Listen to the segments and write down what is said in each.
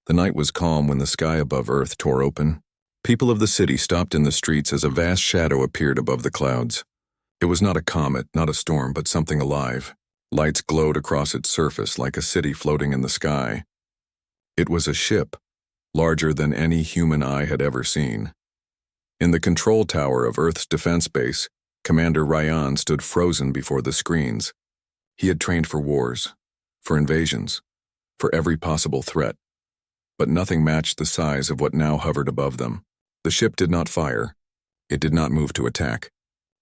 The night was calm when the sky above Earth tore open. People of the city stopped in the streets as a vast shadow appeared above the clouds. It was not a comet, not a storm, but something alive. Lights glowed across its surface like a city floating in the sky. It was a ship, larger than any human eye had ever seen. In the control tower of Earth's defense base, Commander Ryan stood frozen before the screens. He had trained for wars, for invasions, for every possible threat. But nothing matched the size of what now hovered above them. The ship did not fire. It did not move to attack.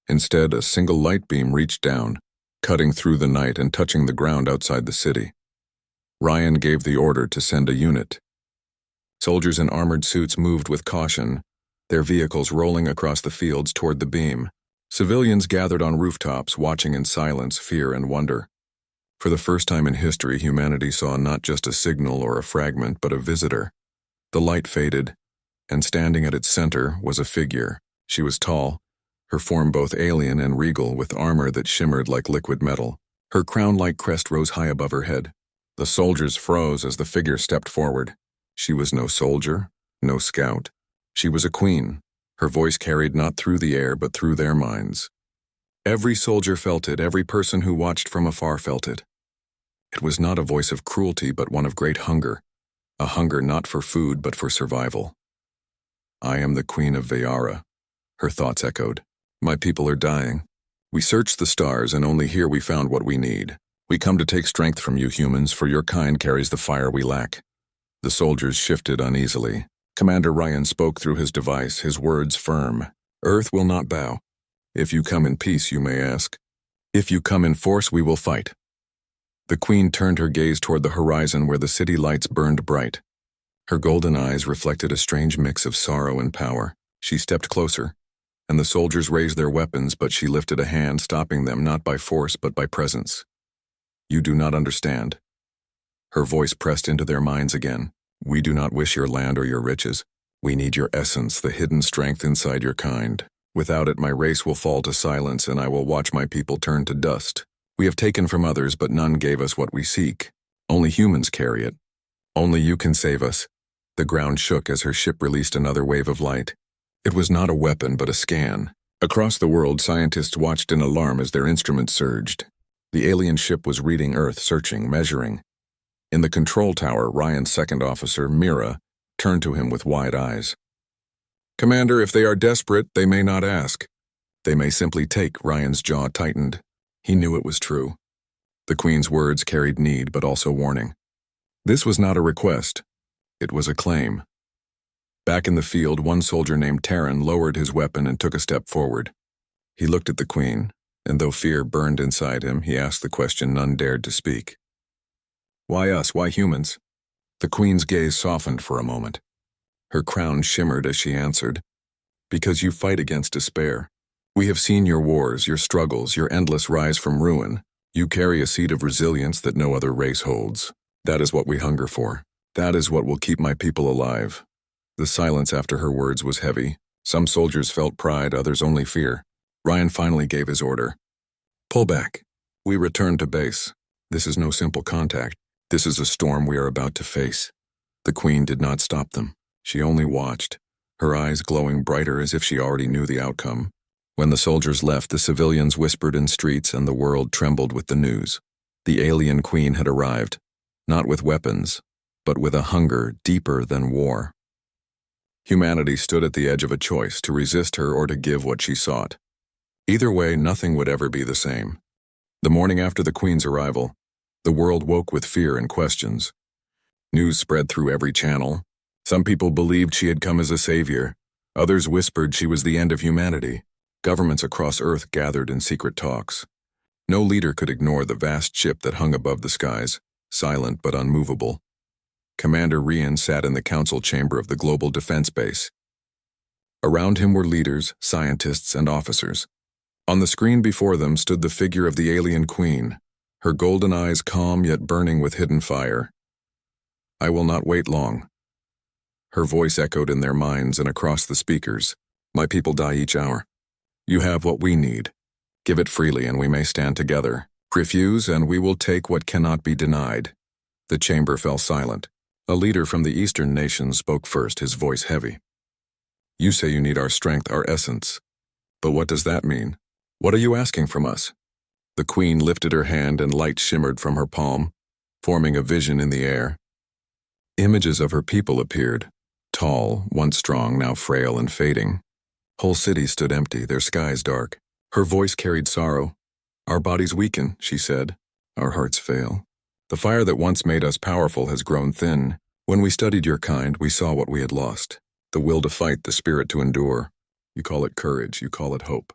Instead, a single light beam reached down, cutting through the night and touching the ground outside the city. Ryan gave the order to send a unit. Soldiers in armored suits moved with caution, their vehicles rolling across the fields toward the beam. Civilians gathered on rooftops, watching in silence, fear, and wonder. For the first time in history, humanity saw not just a signal or a fragment, but a visitor. The light faded, and standing at its center was a figure. She was tall, her form both alien and regal, with armor that shimmered like liquid metal. Her crown-like crest rose high above her head. The soldiers froze as the figure stepped forward. She was no soldier, no scout. She was a queen. Her voice carried not through the air, but through their minds. Every soldier felt it, every person who watched from afar felt it. It was not a voice of cruelty, but one of great hunger, a hunger not for food, but for survival. "I am the Queen of Veyara," her thoughts echoed. "My people are dying. We searched the stars, and only here we found what we need. We come to take strength from you humans, for your kind carries the fire we lack." The soldiers shifted uneasily. Commander Ryan spoke through his device, his words firm. "Earth will not bow. If you come in peace, you may ask. If you come in force, we will fight." The queen turned her gaze toward the horizon where the city lights burned bright. Her golden eyes reflected a strange mix of sorrow and power. She stepped closer, and the soldiers raised their weapons, but she lifted a hand, stopping them not by force but by presence. "You do not understand." Her voice pressed into their minds again. "We do not wish your land or your riches. We need your essence, the hidden strength inside your kind. Without it, my race will fall to silence, and I will watch my people turn to dust. We have taken from others, but none gave us what we seek. Only humans carry it. Only you can save us." The ground shook as her ship released another wave of light. It was not a weapon, but a scan. Across the world, scientists watched in alarm as their instruments surged. The alien ship was reading Earth, searching, measuring. In the control tower, Ryan's second officer, Mira, turned to him with wide eyes. "Commander, if they are desperate, they may not ask. They may simply take." Ryan's jaw tightened. He knew it was true. The Queen's words carried need, but also warning. This was not a request. It was a claim. Back in the field, one soldier named Terran lowered his weapon and took a step forward. He looked at the Queen, and though fear burned inside him, he asked the question none dared to speak. "Why us? Why humans?" The Queen's gaze softened for a moment. Her crown shimmered as she answered, "Because you fight against despair. We have seen your wars, your struggles, your endless rise from ruin. You carry a seed of resilience that no other race holds. That is what we hunger for. That is what will keep my people alive." The silence after her words was heavy. Some soldiers felt pride, others only fear. Ryan finally gave his order. "Pull back. We return to base. This is no simple contact. This is a storm we are about to face." The Queen did not stop them. She only watched, her eyes glowing brighter as if she already knew the outcome. When the soldiers left, the civilians whispered in streets and the world trembled with the news. The alien queen had arrived, not with weapons, but with a hunger deeper than war. Humanity stood at the edge of a choice, to resist her or to give what she sought. Either way, nothing would ever be the same. The morning after the Queen's arrival, the world woke with fear and questions. News spread through every channel. Some people believed she had come as a savior. Others whispered she was the end of humanity. Governments across Earth gathered in secret talks. No leader could ignore the vast ship that hung above the skies, silent but unmovable. Commander Ryan sat in the council chamber of the Global Defense Base. Around him were leaders, scientists, and officers. On the screen before them stood the figure of the alien queen, her golden eyes calm yet burning with hidden fire. "I will not wait long." Her voice echoed in their minds and across the speakers. "My people die each hour. You have what we need. Give it freely and we may stand together. Refuse and we will take what cannot be denied." The chamber fell silent. A leader from the eastern nations spoke first, his voice heavy. You say you need our strength, our essence. But what does that mean? What are you asking from us? The queen lifted her hand and light shimmered from her palm, forming a vision in the air. Images of her people appeared, tall, once strong, now frail and fading. Whole cities stood empty, their skies dark. Her voice carried sorrow. Our bodies weaken, she said. Our hearts fail. The fire that once made us powerful has grown thin. When we studied your kind, we saw what we had lost. The will to fight, the spirit to endure. You call it courage, you call it hope.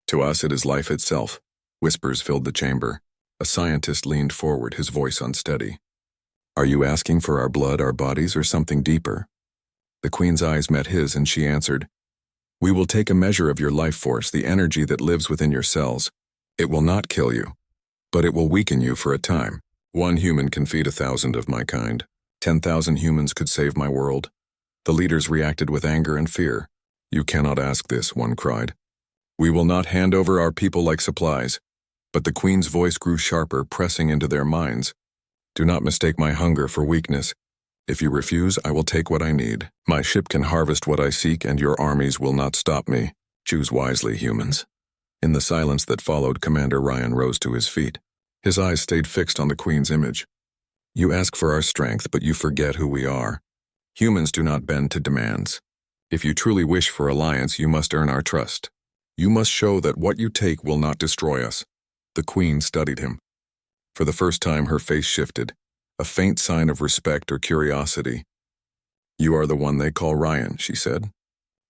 To us, it is life itself. Whispers filled the chamber. A scientist leaned forward, his voice unsteady. Are you asking for our blood, our bodies, or something deeper? The queen's eyes met his, and she answered, We will take a measure of your life force, the energy that lives within your cells. It will not kill you, but it will weaken you for a time. 1 human can feed 1,000 of my kind. 10,000 humans could save my world. The leaders reacted with anger and fear. You cannot ask this, one cried. We will not hand over our people like supplies. But the queen's voice grew sharper, pressing into their minds. Do not mistake my hunger for weakness. If you refuse, I will take what I need. My ship can harvest what I seek, and your armies will not stop me. Choose wisely, humans. In the silence that followed, Commander Ryan rose to his feet. His eyes stayed fixed on the queen's image. You ask for our strength, but you forget who we are. Humans do not bend to demands. If you truly wish for alliance, you must earn our trust. You must show that what you take will not destroy us. The queen studied him. For the first time, her face shifted, a faint sign of respect or curiosity. You are the one they call Ryan, she said.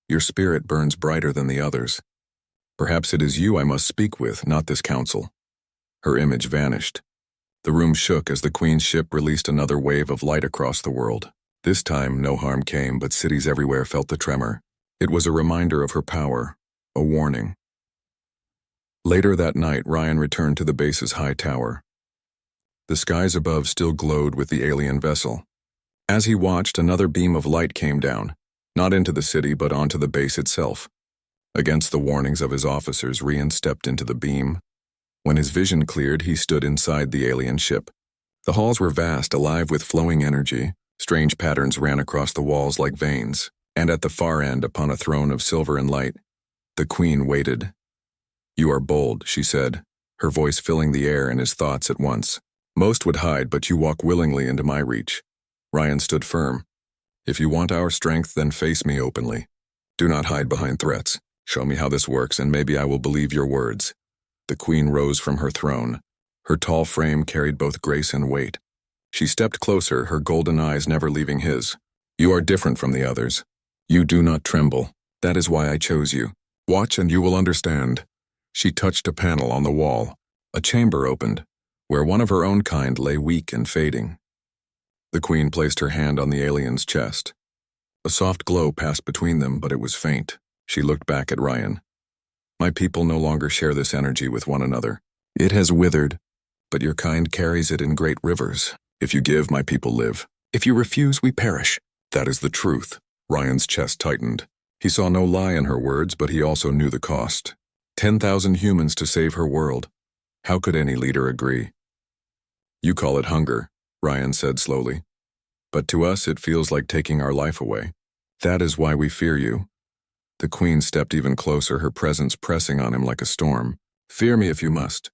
Your spirit burns brighter than the others. Perhaps it is you I must speak with, not this council. Her image vanished. The room shook as the queen's ship released another wave of light across the world. This time, no harm came, but cities everywhere felt the tremor. It was a reminder of her power, a warning. Later that night, Ryan returned to the base's high tower. The skies above still glowed with the alien vessel. As he watched, another beam of light came down, not into the city but onto the base itself. Against the warnings of his officers, Ryan stepped into the beam. When his vision cleared, he stood inside the alien ship. The halls were vast, alive with flowing energy. Strange patterns ran across the walls like veins, and at the far end, upon a throne of silver and light, the queen waited. You are bold, she said, her voice filling the air and his thoughts at once. Most would hide, but you walk willingly into my reach. Ryan stood firm. If you want our strength, then face me openly. Do not hide behind threats. Show me how this works, and maybe I will believe your words. The queen rose from her throne. Her tall frame carried both grace and weight. She stepped closer, her golden eyes never leaving his. You are different from the others. You do not tremble. That is why I chose you. Watch and you will understand. She touched a panel on the wall. A chamber opened, where one of her own kind lay weak and fading. The queen placed her hand on the alien's chest. A soft glow passed between them, but it was faint. She looked back at Ryan. My people no longer share this energy with one another. It has withered, but your kind carries it in great rivers. If you give, my people live. If you refuse, we perish. That is the truth. Ryan's chest tightened. He saw no lie in her words, but he also knew the cost. 10,000 humans to save her world. How could any leader agree? You call it hunger, Ryan said slowly. But to us, it feels like taking our life away. That is why we fear you. The queen stepped even closer, her presence pressing on him like a storm. Fear me if you must.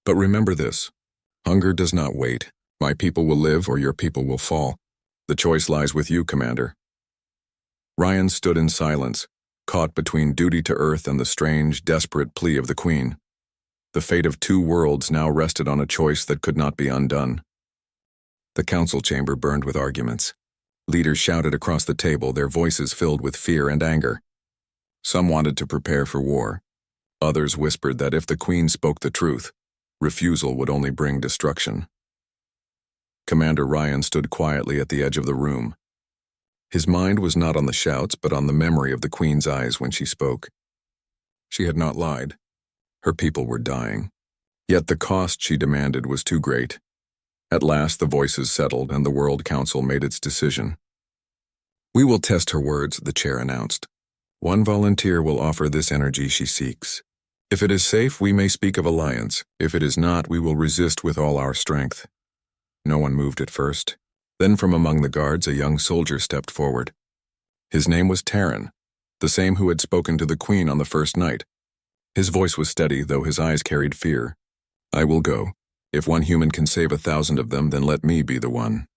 But remember this. Hunger does not wait. My people will live or your people will fall. The choice lies with you, Commander. Ryan stood in silence, caught between duty to Earth and the strange, desperate plea of the Queen. The fate of 2 worlds now rested on a choice that could not be undone. The council chamber burned with arguments. Leaders shouted across the table, their voices filled with fear and anger. Some wanted to prepare for war. Others whispered that if the Queen spoke the truth, refusal would only bring destruction. Commander Ryan stood quietly at the edge of the room. His mind was not on the shouts, but on the memory of the Queen's eyes when she spoke. She had not lied. Her people were dying. Yet the cost she demanded was too great. At last the voices settled and the World Council made its decision. We will test her words, the chair announced. 1 volunteer will offer this energy she seeks. If it is safe, we may speak of alliance. If it is not, we will resist with all our strength. No one moved at first. Then from among the guards a young soldier stepped forward. His name was Terran, the same who had spoken to the Queen on the first night. His voice was steady, though his eyes carried fear. "I will go. If one human can save 1,000 of them, then let me be the one."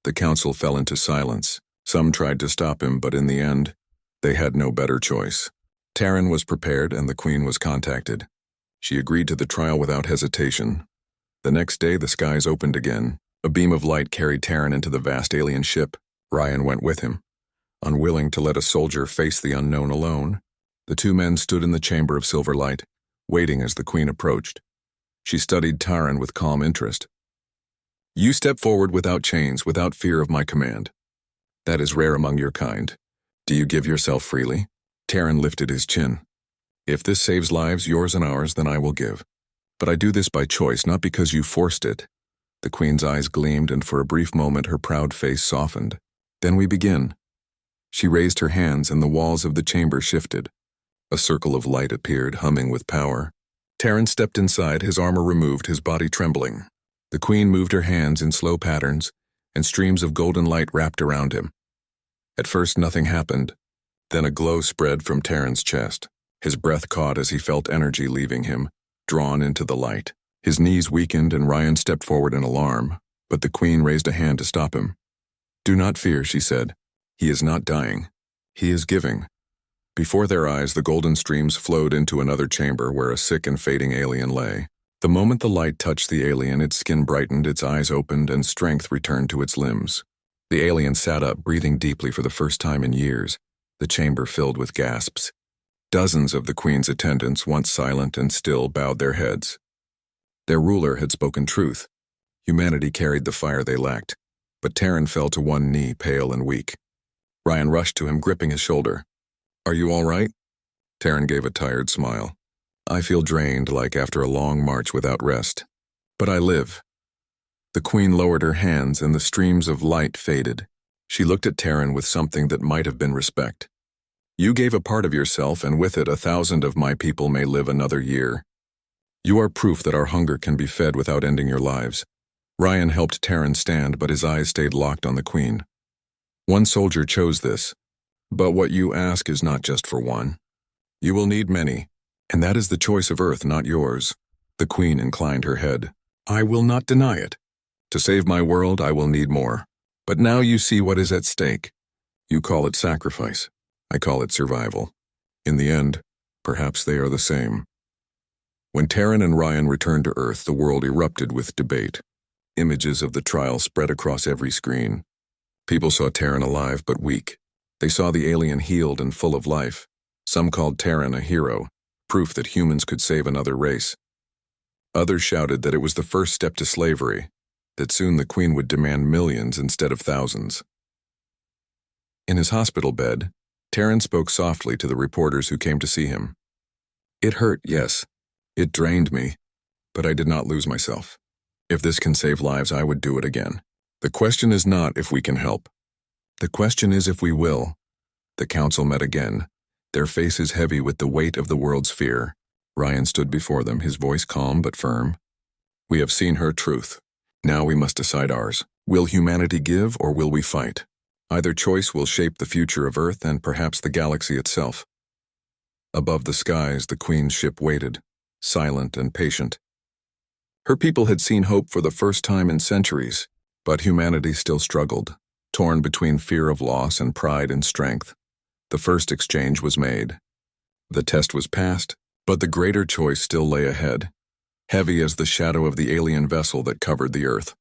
The council fell into silence. Some tried to stop him, but in the end, they had no better choice. Terran was prepared and the Queen was contacted. She agreed to the trial without hesitation. The next day the skies opened again. A beam of light carried Terran into the vast alien ship. Ryan went with him. Unwilling to let a soldier face the unknown alone, the two men stood in the chamber of silver light, waiting as the Queen approached. She studied Terran with calm interest. "You step forward without chains, without fear of my command. That is rare among your kind. Do you give yourself freely?" Terran lifted his chin. "If this saves lives, yours and ours, then I will give. But I do this by choice, not because you forced it." The Queen's eyes gleamed, and for a brief moment her proud face softened. "Then we begin." She raised her hands, and the walls of the chamber shifted. A circle of light appeared, humming with power. Terran stepped inside, his armor removed, his body trembling. The Queen moved her hands in slow patterns, and streams of golden light wrapped around him. At first nothing happened. Then a glow spread from Terran's chest. His breath caught as he felt energy leaving him, drawn into the light. His knees weakened and Ryan stepped forward in alarm, but the Queen raised a hand to stop him. "Do not fear," she said. "He is not dying. He is giving." Before their eyes, the golden streams flowed into another chamber where a sick and fading alien lay. The moment the light touched the alien, its skin brightened, its eyes opened, and strength returned to its limbs. The alien sat up, breathing deeply for the first time in years, the chamber filled with gasps. Dozens of the Queen's attendants, once silent and still, bowed their heads. Their ruler had spoken truth. Humanity carried the fire they lacked, but Terran fell to one knee, pale and weak. Ryan rushed to him, gripping his shoulder. "Are you all right?" Terran gave a tired smile. "I feel drained, like after a long march without rest. But I live." The Queen lowered her hands and the streams of light faded. She looked at Terran with something that might have been respect. "You gave a part of yourself, and with it 1,000 of my people may live another year. You are proof that our hunger can be fed without ending your lives." Ryan helped Terran stand, but his eyes stayed locked on the Queen. "One soldier chose this, but what you ask is not just for one. You will need many, and that is the choice of Earth, not yours." The Queen inclined her head. "I will not deny it. To save my world, I will need more. But now you see what is at stake. You call it sacrifice. I call it survival. In the end, perhaps they are the same." When Terran and Ryan returned to Earth, the world erupted with debate. Images of the trial spread across every screen. People saw Terran alive but weak. They saw the alien healed and full of life. Some called Terran a hero, proof that humans could save another race. Others shouted that it was the first step to slavery, that soon the Queen would demand millions instead of thousands. In his hospital bed, Terran spoke softly to the reporters who came to see him. "It hurt, yes. It drained me, but I did not lose myself. If this can save lives, I would do it again. The question is not if we can help. The question is if we will." The council met again, their faces heavy with the weight of the world's fear. Ryan stood before them, his voice calm but firm. "We have seen her truth. Now we must decide ours. Will humanity give or will we fight? Either choice will shape the future of Earth and perhaps the galaxy itself." Above the skies, the Queen's ship waited, silent and patient. Her people had seen hope for the first time in centuries, but humanity still struggled, torn between fear of loss and pride in strength. The first exchange was made. The test was passed, but the greater choice still lay ahead, heavy as the shadow of the alien vessel that covered the Earth.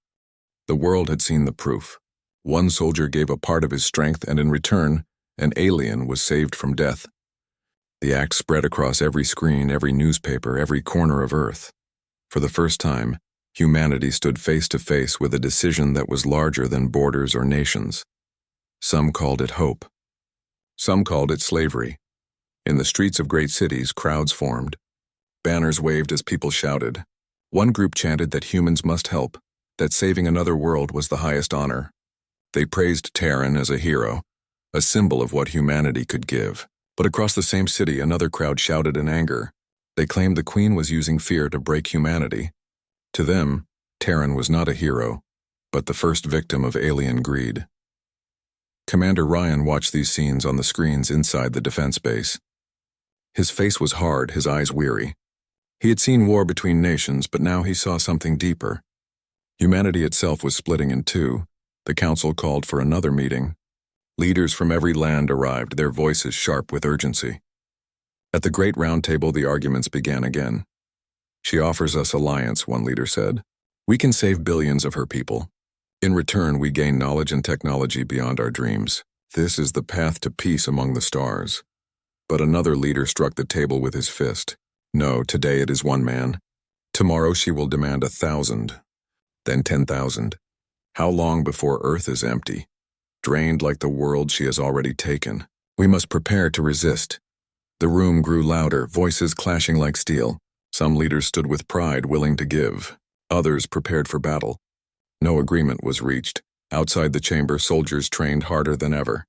The world had seen the proof. One soldier gave a part of his strength, and in return, an alien was saved from death. The act spread across every screen, every newspaper, every corner of Earth. For the first time, humanity stood face to face with a decision that was larger than borders or nations. Some called it hope. Some called it slavery. In the streets of great cities, crowds formed. Banners waved as people shouted. One group chanted that humans must help, that saving another world was the highest honor. They praised Terran as a hero, a symbol of what humanity could give. But across the same city, another crowd shouted in anger. They claimed the Queen was using fear to break humanity. To them, Terran was not a hero, but the first victim of alien greed. Commander Ryan watched these scenes on the screens inside the defense base. His face was hard, his eyes weary. He had seen war between nations, but now he saw something deeper. Humanity itself was splitting in two. The council called for another meeting. Leaders from every land arrived, their voices sharp with urgency. At the great round table, the arguments began again. "She offers us alliance," one leader said. "We can save billions of her people. In return, we gain knowledge and technology beyond our dreams. This is the path to peace among the stars." But another leader struck the table with his fist. "No, today it is one man. Tomorrow she will demand 1,000, then 10,000. How long before Earth is empty, drained like the world she has already taken? We must prepare to resist." The room grew louder, voices clashing like steel. Some leaders stood with pride, willing to give. Others prepared for battle. No agreement was reached. Outside the chamber, soldiers trained harder than ever.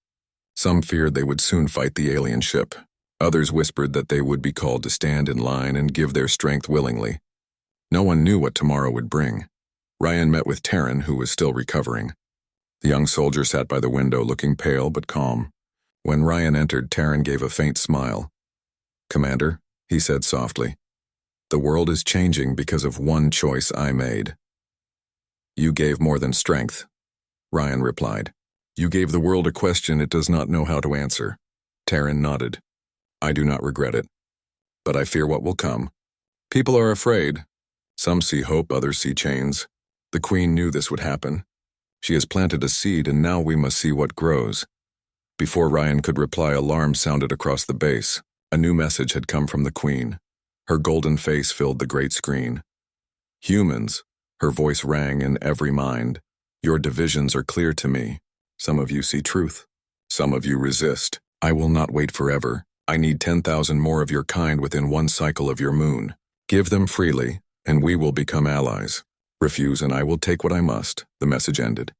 Some feared they would soon fight the alien ship. Others whispered that they would be called to stand in line and give their strength willingly. No one knew what tomorrow would bring. Ryan met with Taryn, who was still recovering. The young soldier sat by the window, looking pale but calm. When Ryan entered, Taryn gave a faint smile. "Commander," he said softly, "the world is changing because of one choice I made." "You gave more than strength," Ryan replied. "You gave the world a question it does not know how to answer." Taryn nodded. "I do not regret it, but I fear what will come. People are afraid. Some see hope, others see chains. The Queen knew this would happen. She has planted a seed, and now we must see what grows." Before Ryan could reply, alarm sounded across the base. A new message had come from the Queen. Her golden face filled the great screen. "Humans," her voice rang in every mind, "your divisions are clear to me. Some of you see truth. Some of you resist. I will not wait forever. I need 10,000 more of your kind within one cycle of your moon. Give them freely, and we will become allies. Refuse, and I will take what I must." The message ended.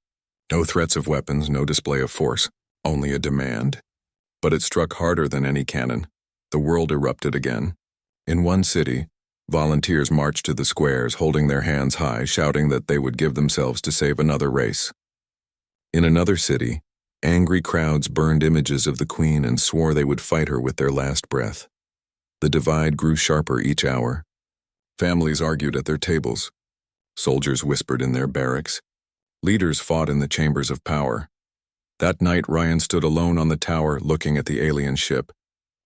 No threats of weapons, no display of force, only a demand. But it struck harder than any cannon. The world erupted again. In one city, volunteers marched to the squares, holding their hands high, shouting that they would give themselves to save another race. In another city, angry crowds burned images of the Queen and swore they would fight her with their last breath. The divide grew sharper each hour. Families argued at their tables. Soldiers whispered in their barracks. Leaders fought in the chambers of power. That night, Ryan stood alone on the tower, looking at the alien ship.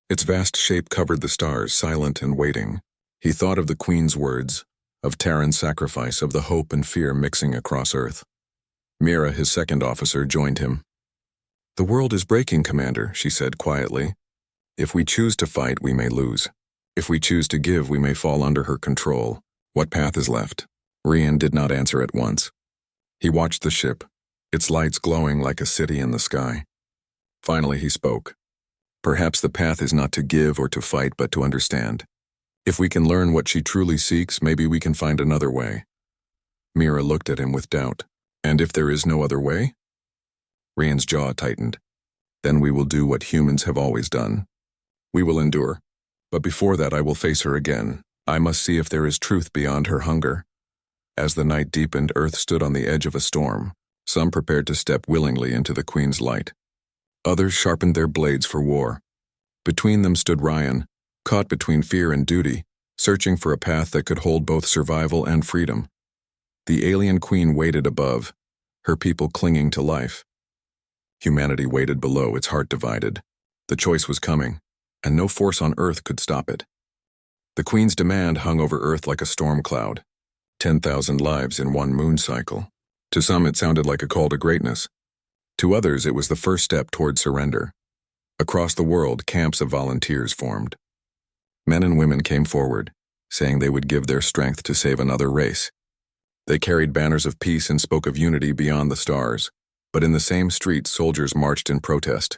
Its vast shape covered the stars, silent and waiting. He thought of the Queen's words, of Taryn's sacrifice, of the hope and fear mixing across Earth. Mira, his second officer, joined him. "The world is breaking, Commander," she said quietly. "If we choose to fight, we may lose. If we choose to give, we may fall under her control. What path is left?" Ryan did not answer at once. He watched the ship, its lights glowing like a city in the sky. Finally he spoke. "Perhaps the path is not to give or to fight, but to understand. If we can learn what she truly seeks, maybe we can find another way." Mira looked at him with doubt. "And if there is no other way?" Ryan's jaw tightened. "Then we will do what humans have always done. We will endure. But before that, I will face her again. I must see if there is truth beyond her hunger." As the night deepened, Earth stood on the edge of a storm. Some prepared to step willingly into the Queen's light. Others sharpened their blades for war. Between them stood Ryan, caught between fear and duty, searching for a path that could hold both survival and freedom. The alien Queen waited above, her people clinging to life. Humanity waited below, its heart divided. The choice was coming, and no force on Earth could stop it. The Queen's demand hung over Earth like a storm cloud. 10,000 lives in one moon cycle. To some it sounded like a call to greatness. To others it was the first step toward surrender. Across the world, camps of volunteers formed. Men and women came forward, saying they would give their strength to save another race. They carried banners of peace and spoke of unity beyond the stars, but in the same streets soldiers marched in protest.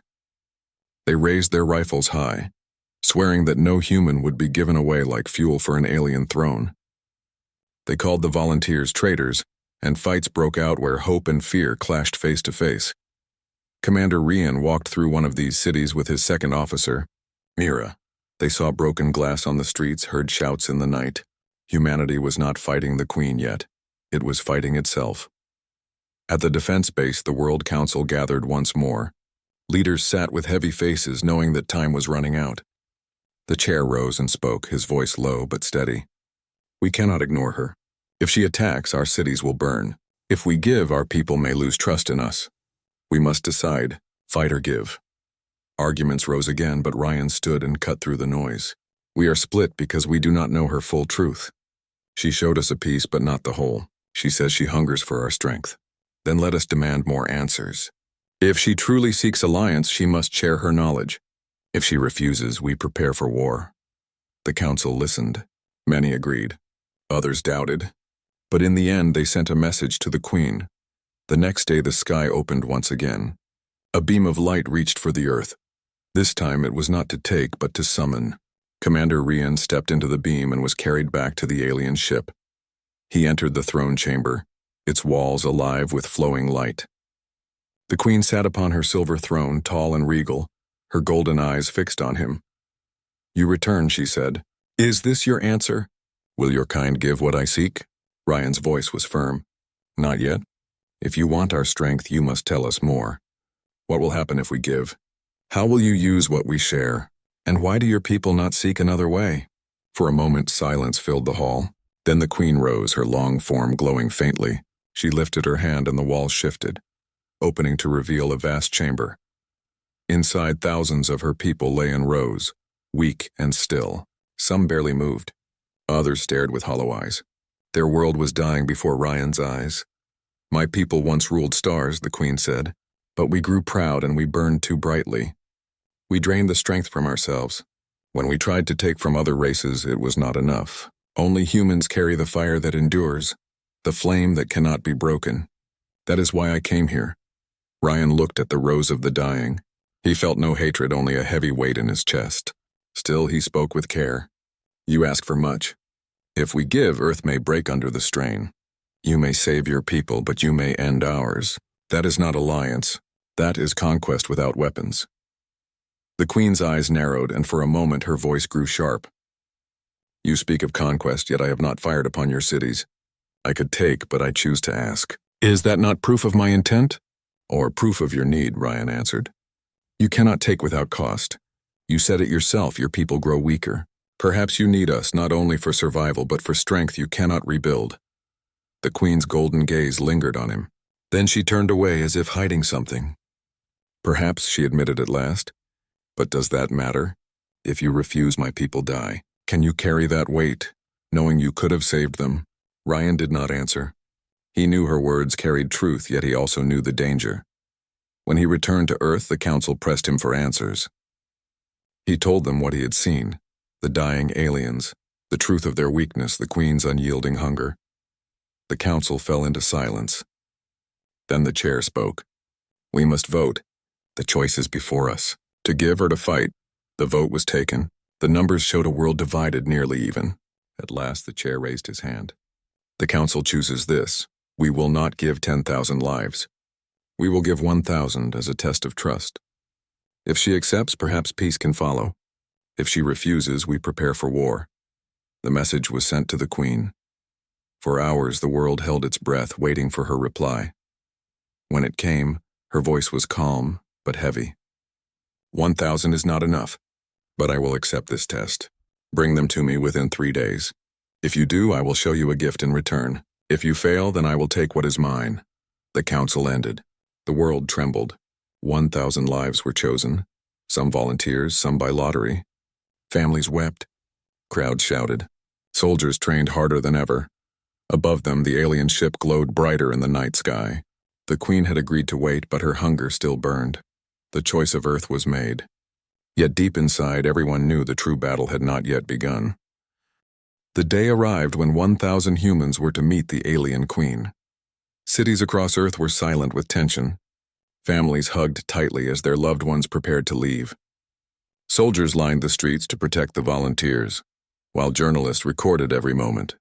They raised their rifles high, swearing that no human would be given away like fuel for an alien throne. They called the volunteers traitors, and fights broke out where hope and fear clashed face to face. Commander Ryan walked through one of these cities with his second officer, Mira. They saw broken glass on the streets, heard shouts in the night. Humanity was not fighting the Queen yet. It was fighting itself. At the defense base, the World Council gathered once more. Leaders sat with heavy faces, knowing that time was running out. The chair rose and spoke, his voice low but steady. We cannot ignore her. If she attacks, our cities will burn. If we give, our people may lose trust in us. We must decide, fight or give. Arguments rose again, but Ryan stood and cut through the noise. We are split because we do not know her full truth. She showed us a piece, but not the whole. She says she hungers for our strength. Then let us demand more answers. If she truly seeks alliance, she must share her knowledge. If she refuses, we prepare for war. The council listened. Many agreed. Others doubted. But in the end, they sent a message to the queen. The next day, the sky opened once again. A beam of light reached for the earth. This time, it was not to take, but to summon. Commander Rian stepped into the beam and was carried back to the alien ship. He entered the throne chamber, its walls alive with flowing light. The queen sat upon her silver throne, tall and regal, her golden eyes fixed on him. You return, she said. Is this your answer? Will your kind give what I seek? Ryan's voice was firm. Not yet. If you want our strength, you must tell us more. What will happen if we give? How will you use what we share? And why do your people not seek another way? For a moment, silence filled the hall. Then the queen rose, her long form glowing faintly. She lifted her hand and the walls shifted, opening to reveal a vast chamber. Inside, thousands of her people lay in rows, weak and still. Some barely moved. Others stared with hollow eyes. Their world was dying before Ryan's eyes. My people once ruled stars, the queen said, but we grew proud and we burned too brightly. We drained the strength from ourselves. When we tried to take from other races, it was not enough. Only humans carry the fire that endures, the flame that cannot be broken. That is why I came here. Ryan looked at the rows of the dying. He felt no hatred, only a heavy weight in his chest. Still, he spoke with care. You ask for much. If we give, Earth may break under the strain. You may save your people, but you may end ours. That is not alliance. That is conquest without weapons. The queen's eyes narrowed, and for a moment her voice grew sharp. You speak of conquest, yet I have not fired upon your cities. I could take, but I choose to ask. Is that not proof of my intent? Or proof of your need, Ryan answered. You cannot take without cost. You said it yourself, your people grow weaker. Perhaps you need us, not only for survival, but for strength you cannot rebuild. The queen's golden gaze lingered on him. Then she turned away as if hiding something. Perhaps, she admitted at last. But does that matter? If you refuse, my people die. Can you carry that weight, knowing you could have saved them? Ryan did not answer. He knew her words carried truth, yet he also knew the danger. When he returned to Earth, the council pressed him for answers. He told them what he had seen, the dying aliens, the truth of their weakness, the queen's unyielding hunger. The council fell into silence. Then the chair spoke. We must vote. The choice is before us. To give or to fight. The vote was taken. The numbers showed a world divided, nearly even. At last the chair raised his hand. The council chooses this. We will not give 10,000 lives. We will give 1,000 as a test of trust. If she accepts, perhaps peace can follow. If she refuses, we prepare for war. The message was sent to the queen. For hours the world held its breath, waiting for her reply. When it came, her voice was calm, but heavy. 1,000 is not enough, but I will accept this test. Bring them to me within 3 days. If you do, I will show you a gift in return. If you fail, then I will take what is mine. The council ended. The world trembled. 1,000 lives were chosen. Some volunteers, some by lottery. Families wept. Crowds shouted. Soldiers trained harder than ever. Above them, the alien ship glowed brighter in the night sky. The queen had agreed to wait, but her hunger still burned. The choice of Earth was made. Yet deep inside, everyone knew the true battle had not yet begun. The day arrived when 1,000 humans were to meet the alien queen. Cities across Earth were silent with tension. Families hugged tightly as their loved ones prepared to leave. Soldiers lined the streets to protect the volunteers, while journalists recorded every moment.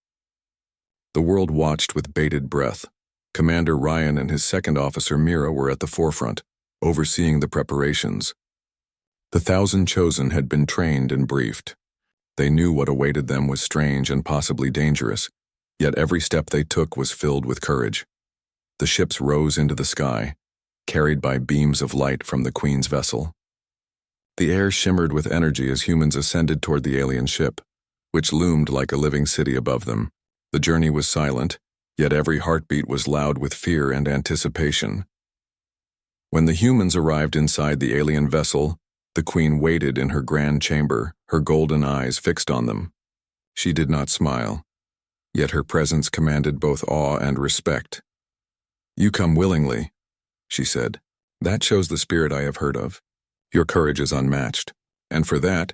The world watched with bated breath. Commander Ryan and his second officer Mira were at the forefront, overseeing the preparations. The 1,000 chosen had been trained and briefed. They knew what awaited them was strange and possibly dangerous, yet every step they took was filled with courage. The ships rose into the sky, carried by beams of light from the Queen's vessel. The air shimmered with energy as humans ascended toward the alien ship, which loomed like a living city above them. The journey was silent, yet every heartbeat was loud with fear and anticipation. When the humans arrived inside the alien vessel, the Queen waited in her grand chamber, her golden eyes fixed on them. She did not smile, yet her presence commanded both awe and respect. "You come willingly," she said. "That shows the spirit I have heard of. Your courage is unmatched, and for that,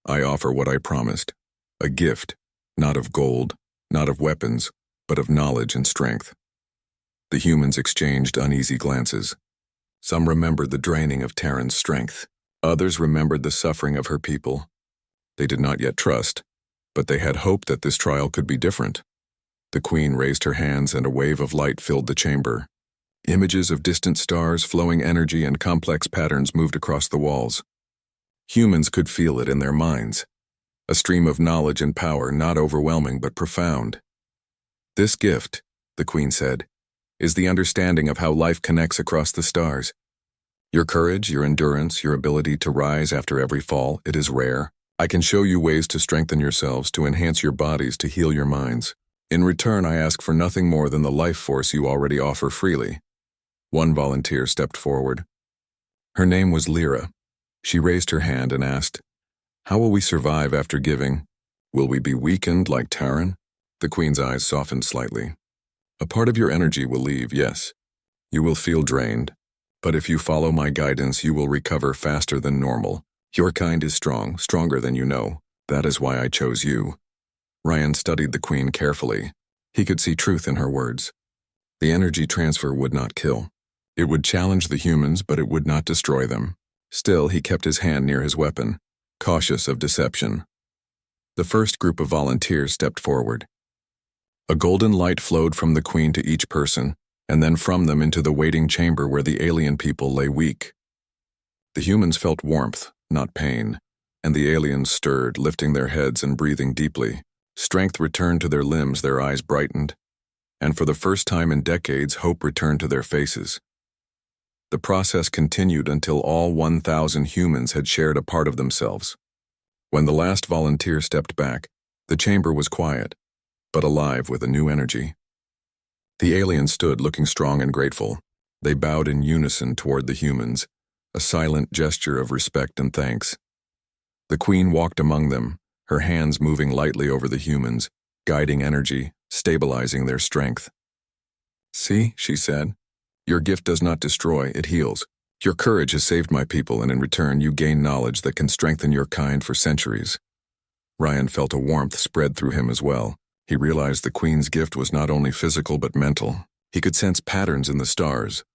I offer what I promised, a gift, not of gold, not of weapons, but of knowledge and strength." The humans exchanged uneasy glances. Some remembered the draining of Terran's strength. Others remembered the suffering of her people. They did not yet trust, but they had hope that this trial could be different. The Queen raised her hands and a wave of light filled the chamber. Images of distant stars, flowing energy, and complex patterns moved across the walls. Humans could feel it in their minds. A stream of knowledge and power, not overwhelming but profound. "This gift," the Queen said, "is the understanding of how life connects across the stars. Your courage, your endurance, your ability to rise after every fall, it is rare. I can show you ways to strengthen yourselves, to enhance your bodies, to heal your minds. In return, I ask for nothing more than the life force you already offer freely." One volunteer stepped forward. Her name was Lyra. She raised her hand and asked, "How will we survive after giving? Will we be weakened like Terran?" The Queen's eyes softened slightly. "A part of your energy will leave, yes. You will feel drained. But if you follow my guidance, you will recover faster than normal. Your kind is strong, stronger than you know. That is why I chose you." Ryan studied the Queen carefully. He could see truth in her words. The energy transfer would not kill. It would challenge the humans, but it would not destroy them. Still, he kept his hand near his weapon, cautious of deception. The first group of volunteers stepped forward. A golden light flowed from the Queen to each person, and then from them into the waiting chamber where the alien people lay weak. The humans felt warmth, not pain, and the aliens stirred, lifting their heads and breathing deeply. Strength returned to their limbs, their eyes brightened, and for the first time in decades, hope returned to their faces. The process continued until all 1,000 humans had shared a part of themselves. When the last volunteer stepped back, the chamber was quiet, but alive with a new energy. The aliens stood looking strong and grateful. They bowed in unison toward the humans, a silent gesture of respect and thanks. The Queen walked among them, her hands moving lightly over the humans, guiding energy, stabilizing their strength. "See," she said, "your gift does not destroy, it heals. Your courage has saved my people, and in return you gain knowledge that can strengthen your kind for centuries." Ryan felt a warmth spread through him as well. He realized the Queen's gift was not only physical but mental. He could sense patterns in the stars,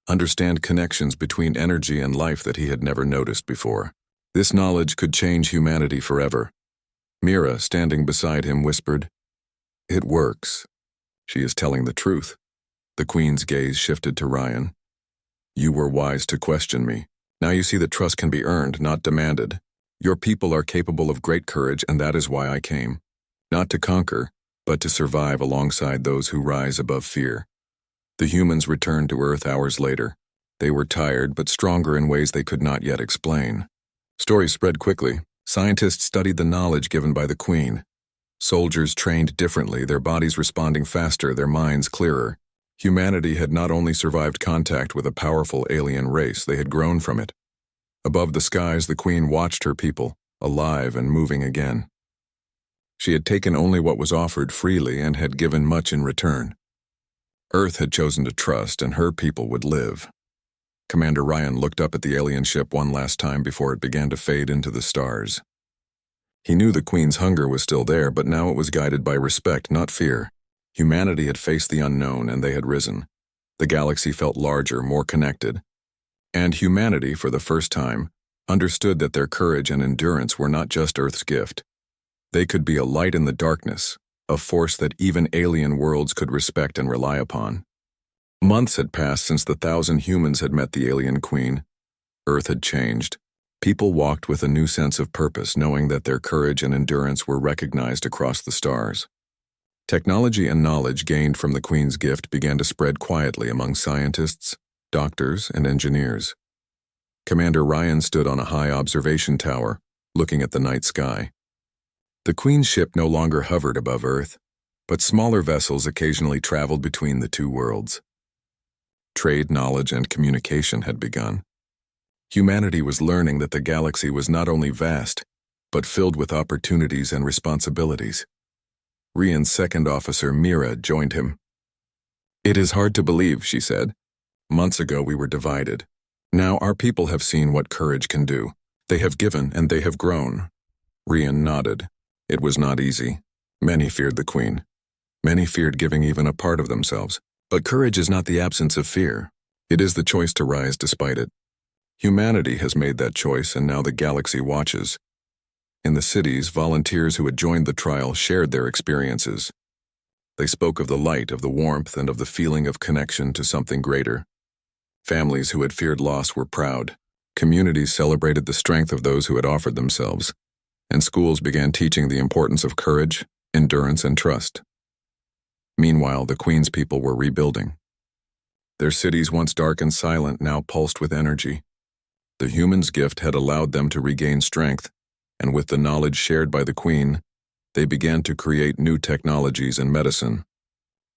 understand connections between energy and life that he had never noticed before. This knowledge could change humanity forever. Mira, standing beside him, whispered, "It works. She is telling the truth." The Queen's gaze shifted to Ryan. "You were wise to question me. Now you see that trust can be earned, not demanded. Your people are capable of great courage, and that is why I came. Not to conquer, but to survive alongside those who rise above fear." The humans returned to Earth hours later. They were tired, but stronger in ways they could not yet explain. Stories spread quickly. Scientists studied the knowledge given by the Queen. Soldiers trained differently, their bodies responding faster, their minds clearer. Humanity had not only survived contact with a powerful alien race, they had grown from it. Above the skies, the Queen watched her people, alive and moving again. She had taken only what was offered freely and had given much in return. Earth had chosen to trust, and her people would live. Commander Ryan looked up at the alien ship one last time before it began to fade into the stars. He knew the Queen's hunger was still there, but now it was guided by respect, not fear. Humanity had faced the unknown, and they had risen. The galaxy felt larger, more connected. And humanity, for the first time, understood that their courage and endurance were not just Earth's gift. They could be a light in the darkness, a force that even alien worlds could respect and rely upon. Months had passed since the 1,000 humans had met the alien Queen. Earth had changed. People walked with a new sense of purpose, knowing that their courage and endurance were recognized across the stars. Technology and knowledge gained from the Queen's gift began to spread quietly among scientists, doctors, and engineers. Commander Ryan stood on a high observation tower, looking at the night sky. The Queen's ship no longer hovered above Earth, but smaller vessels occasionally traveled between the two worlds. Trade, knowledge, and communication had begun. Humanity was learning that the galaxy was not only vast, but filled with opportunities and responsibilities. Ryan's second officer, Mira, joined him. "It is hard to believe," she said. "Months ago we were divided. Now our people have seen what courage can do. They have given and they have grown." Ryan nodded. It was not easy. Many feared the Queen. Many feared giving even a part of themselves. But courage is not the absence of fear. It is the choice to rise despite it. Humanity has made that choice, and now the galaxy watches. In the cities, volunteers who had joined the trial shared their experiences. They spoke of the light, of the warmth, and of the feeling of connection to something greater. Families who had feared loss were proud. Communities celebrated the strength of those who had offered themselves. And schools began teaching the importance of courage, endurance, and trust. Meanwhile, the Queen's people were rebuilding. Their cities, once dark and silent, now pulsed with energy. The human's gift had allowed them to regain strength, and with the knowledge shared by the Queen, they began to create new technologies and medicine.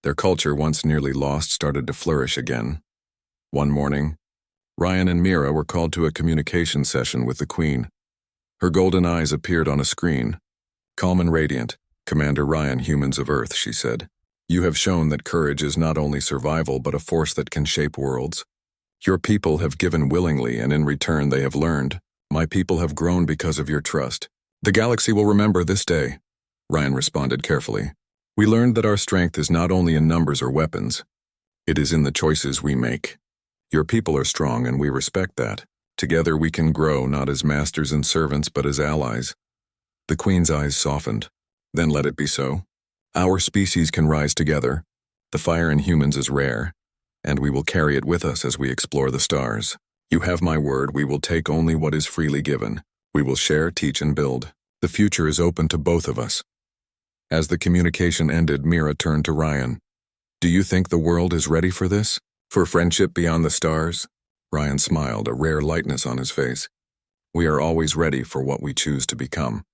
Their culture, once nearly lost, started to flourish again. One morning, Ryan and Mira were called to a communication session with the Queen. Her golden eyes appeared on a screen. "Calm and radiant, Commander Ryan, humans of Earth," she said. "You have shown that courage is not only survival but a force that can shape worlds. Your people have given willingly, and in return they have learned. My people have grown because of your trust. The galaxy will remember this day," Ryan responded carefully. "We learned that our strength is not only in numbers or weapons. It is in the choices we make. Your people are strong, and we respect that. Together we can grow, not as masters and servants, but as allies." The Queen's eyes softened. "Then let it be so. Our species can rise together. The fire in humans is rare, and we will carry it with us as we explore the stars. You have my word, we will take only what is freely given. We will share, teach, and build. The future is open to both of us." As the communication ended, Mira turned to Ryan. "Do you think the world is ready for this? For friendship beyond the stars?" Ryan smiled, a rare lightness on his face. "We are always ready for what we choose to become.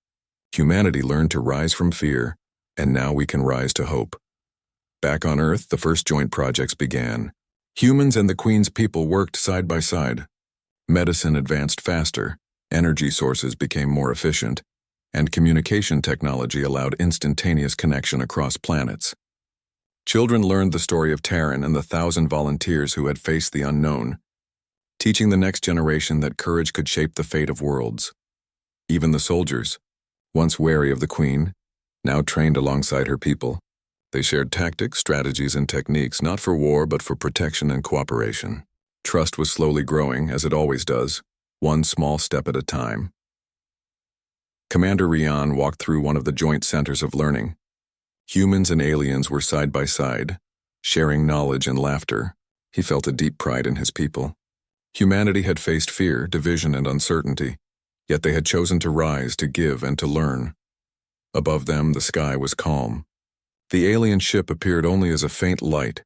Humanity learned to rise from fear, and now we can rise to hope." Back on Earth, the first joint projects began. Humans and the Queen's people worked side by side. Medicine advanced faster, energy sources became more efficient, and communication technology allowed instantaneous connection across planets. Children learned the story of Terran and the 1,000 volunteers who had faced the unknown, teaching the next generation that courage could shape the fate of worlds. Even the soldiers, once wary of the Queen, now trained alongside her people. They shared tactics, strategies, and techniques not for war but for protection and cooperation. Trust was slowly growing, as it always does, one small step at a time. Commander Ryan walked through one of the joint centers of learning. Humans and aliens were side by side, sharing knowledge and laughter. He felt a deep pride in his people. Humanity had faced fear, division, and uncertainty, yet they had chosen to rise, to give, and to learn. Above them, the sky was calm. The alien ship appeared only as a faint light,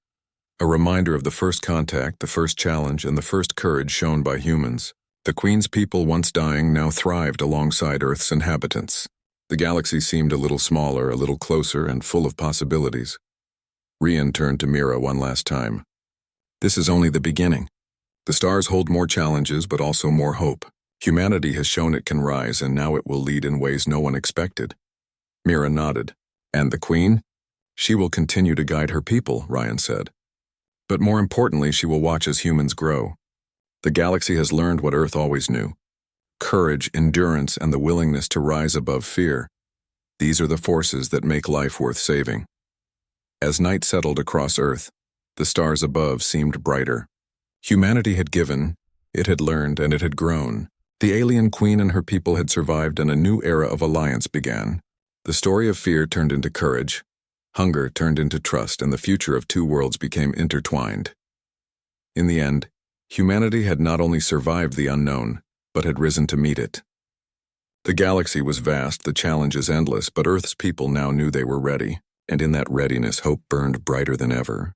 a reminder of the first contact, the first challenge, and the first courage shown by humans. The Queen's people, once dying, now thrived alongside Earth's inhabitants. The galaxy seemed a little smaller, a little closer, and full of possibilities. Ryan turned to Mira one last time. "This is only the beginning. The stars hold more challenges, but also more hope. Humanity has shown it can rise, and now it will lead in ways no one expected." Mira nodded. "And the Queen? She will continue to guide her people," Ryan said. "But more importantly, she will watch as humans grow. The galaxy has learned what Earth always knew: courage, endurance, and the willingness to rise above fear. These are the forces that make life worth saving." As night settled across Earth, the stars above seemed brighter. Humanity had given, it had learned, and it had grown. The alien Queen and her people had survived, and a new era of alliance began. The story of fear turned into courage. Hunger turned into trust, and the future of two worlds became intertwined. In the end, humanity had not only survived the unknown, but had risen to meet it. The galaxy was vast, the challenges endless, but Earth's people now knew they were ready. And in that readiness, hope burned brighter than ever.